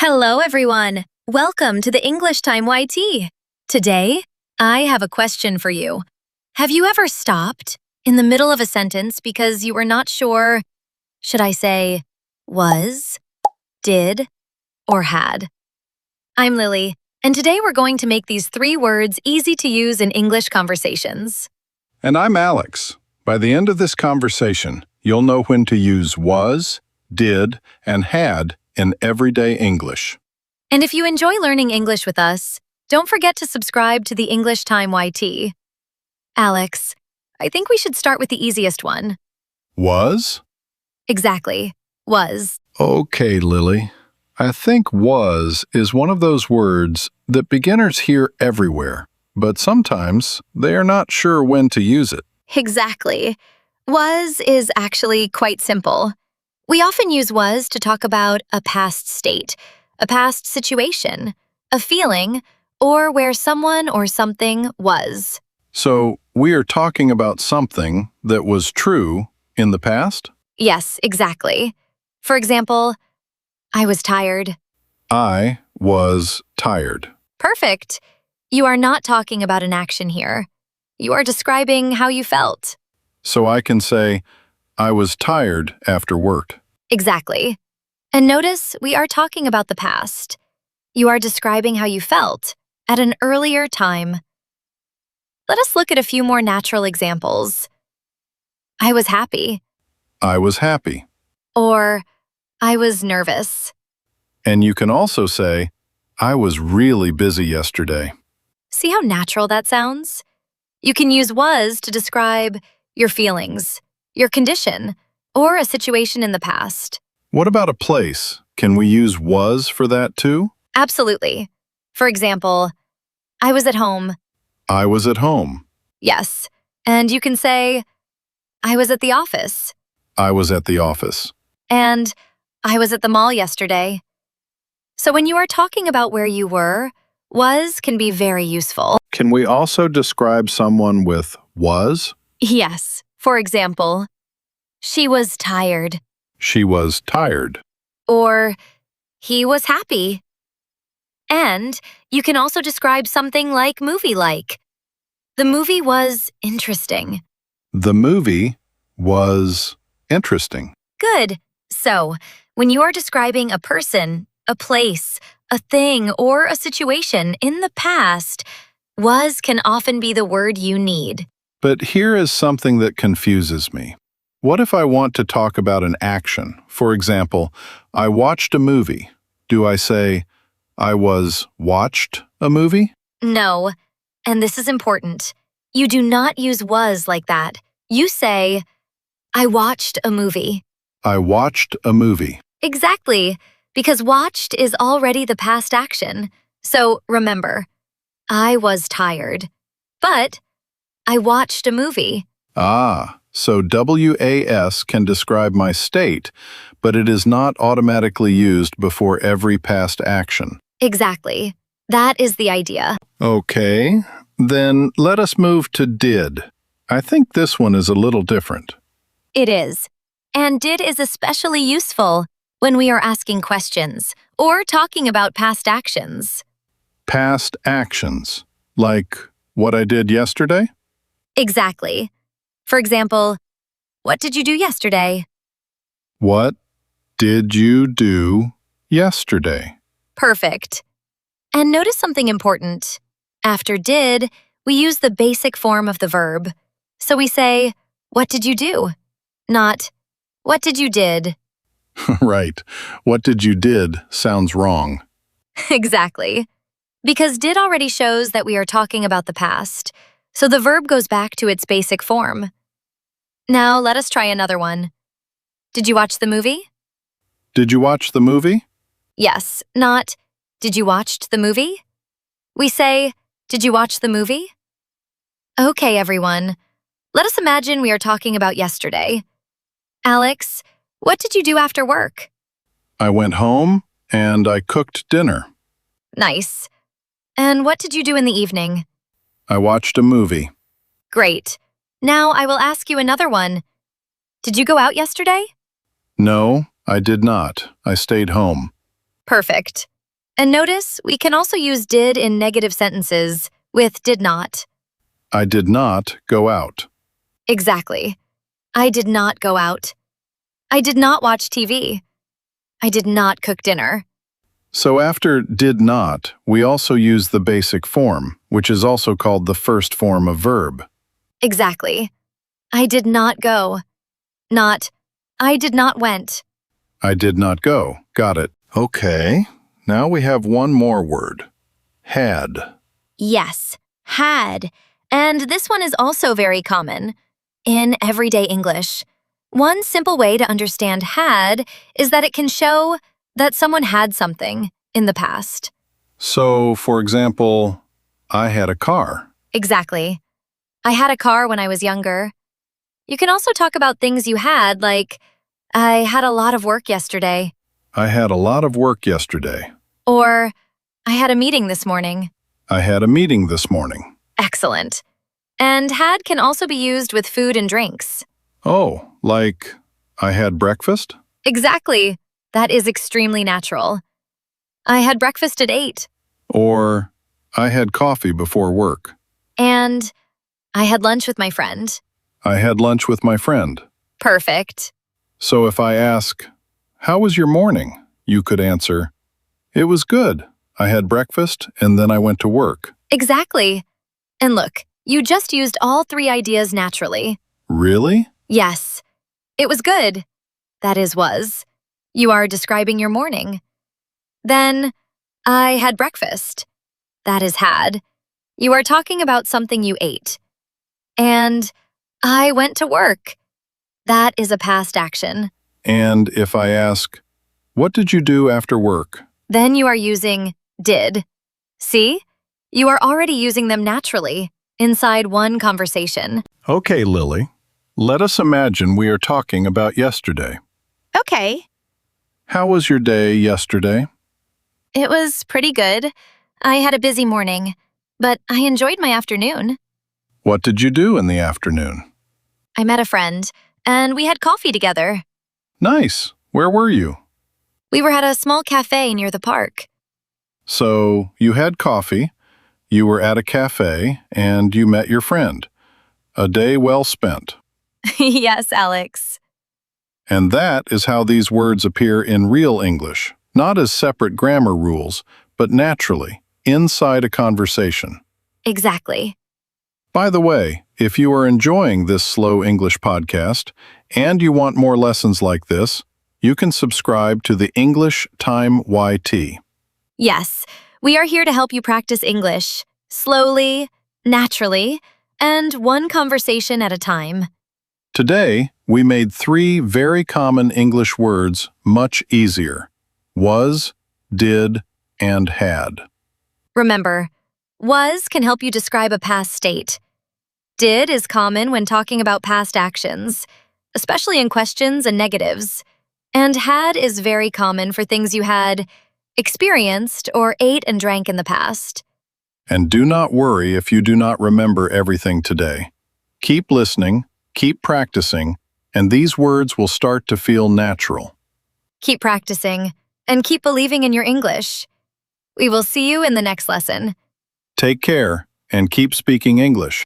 Hello, everyone. Welcome to the English Time YT. Today, I have a question for you. Have you ever stopped in the middle of a sentence because you were not sure, should I say, was, did, or had? I'm Lily, and today we're going to make these 3 words easy to use in English conversations. And I'm Alex. By the end of this conversation, you'll know when to use was, did, and had in everyday English. And if you enjoy learning English with us, don't forget to subscribe to the English Time YT. Alex, I think we should start with the easiest one. Was? Exactly. Was. Okay, Lily. I think was is one of those words that beginners hear everywhere, but sometimes they are not sure when to use it. Exactly. Was is actually quite simple. We often use was to talk about a past state, a past situation, a feeling, or where someone or something was. So, we are talking about something that was true in the past? Yes, exactly. For example, I was tired. I was tired. Perfect. You are not talking about an action here. You are describing how you felt. So I can say, I was tired after work. Exactly. And notice we are talking about the past. You are describing how you felt at an earlier time. Let us look at a few more natural examples. I was happy. I was happy. Or I was nervous. And you can also say, I was really busy yesterday. See how natural that sounds? You can use was to describe your feelings, your condition, or a situation in the past. What about a place? Can we use was for that too? Absolutely. For example, I was at home. I was at home. Yes. And you can say, I was at the office. I was at the office. And I was at the mall yesterday. So when you are talking about where you were, was can be very useful. Can we also describe someone with was? Yes. For example, she was tired. She was tired. Or he was happy. And you can also describe something like movie-like. The movie was interesting. The movie was interesting. Good. So, when you are describing a person, a place, a thing, or a situation in the past, was can often be the word you need. But here is something that confuses me. What if I want to talk about an action? For example, I watched a movie. Do I say, I watched a movie? No. And this is important. You do not use was like that. You say, I watched a movie. I watched a movie. Exactly, because watched is already the past action. So remember, I was tired, but I watched a movie. Ah, so WAS can describe my state, but it is not automatically used before every past action. Exactly. That is the idea. Okay, then let us move to did. I think this one is a little different. It is. And did is especially useful when we are asking questions or talking about past actions. Past actions, like what I did yesterday? Exactly. For example, what did you do yesterday? What did you do yesterday? Perfect. And notice something important. After did, we use the basic form of the verb. So we say, what did you do? Not, what did you did? Right. What did you did sounds wrong. Exactly. Because did already shows that we are talking about the past, so the verb goes back to its basic form. Now let us try another one. Did you watch the movie? Did you watch the movie? Yes, not, did you watch the movie? We say, did you watch the movie? Okay, everyone. Let us imagine we are talking about yesterday. Alex, what did you do after work? I went home and I cooked dinner. Nice. And what did you do in the evening? I watched a movie. Great. Now I will ask you another one. Did you go out yesterday? No, I did not. I stayed home. Perfect. And notice we can also use did in negative sentences with did not. I did not go out. Exactly. I did not go out. I did not watch TV. I did not cook dinner. So after did not, we also use the basic form, which is also called the first form of verb. Exactly. I did not go. Not, I did not went. I did not go. Got it. Okay. Now we have one more word. Had. Yes, had. And this one is also very common in everyday English. One simple way to understand had is that it can show that someone had something in the past. So, for example, I had a car. Exactly. I had a car when I was younger. You can also talk about things you had, like, I had a lot of work yesterday, I had a lot of work yesterday. or I had a meeting this morning. I had a meeting this morning. Excellent. And had can also be used with food and drinks. Oh, like I had breakfast? Exactly. That is extremely natural. I had breakfast at 8. Or I had coffee before work. And I had lunch with my friend. I had lunch with my friend. Perfect. So if I ask, how was your morning? You could answer, it was good. I had breakfast and then I went to work. Exactly. And look, you just used all 3 ideas naturally. Really? Yes. It was good. That is was. You are describing your morning. Then, I had breakfast. That is had. You are talking about something you ate. And I went to work. That is a past action. And if I ask, what did you do after work? Then you are using did. See? You are already using them naturally inside one conversation. Okay, Lily. Let us imagine we are talking about yesterday. Okay. How was your day yesterday? It was pretty good. I had a busy morning, but I enjoyed my afternoon. What did you do in the afternoon? I met a friend, and we had coffee together. Nice. Where were you? We were at a small cafe near the park. So, you had coffee, you were at a cafe, and you met your friend. A day well spent. Yes, Alex. And that is how these words appear in real English, not as separate grammar rules, but naturally, inside a conversation. Exactly. By the way, if you are enjoying this Slow English podcast and you want more lessons like this, you can subscribe to the English Time YT. Yes, we are here to help you practice English slowly, naturally, and one conversation at a time. Today, we made 3 very common English words much easier: was, did, and had. Remember, was can help you describe a past state. Did is common when talking about past actions, especially in questions and negatives. And had is very common for things you had experienced or ate and drank in the past. And do not worry if you do not remember everything today. Keep listening, keep practicing, and these words will start to feel natural. Keep practicing and keep believing in your English. We will see you in the next lesson. Take care and keep speaking English.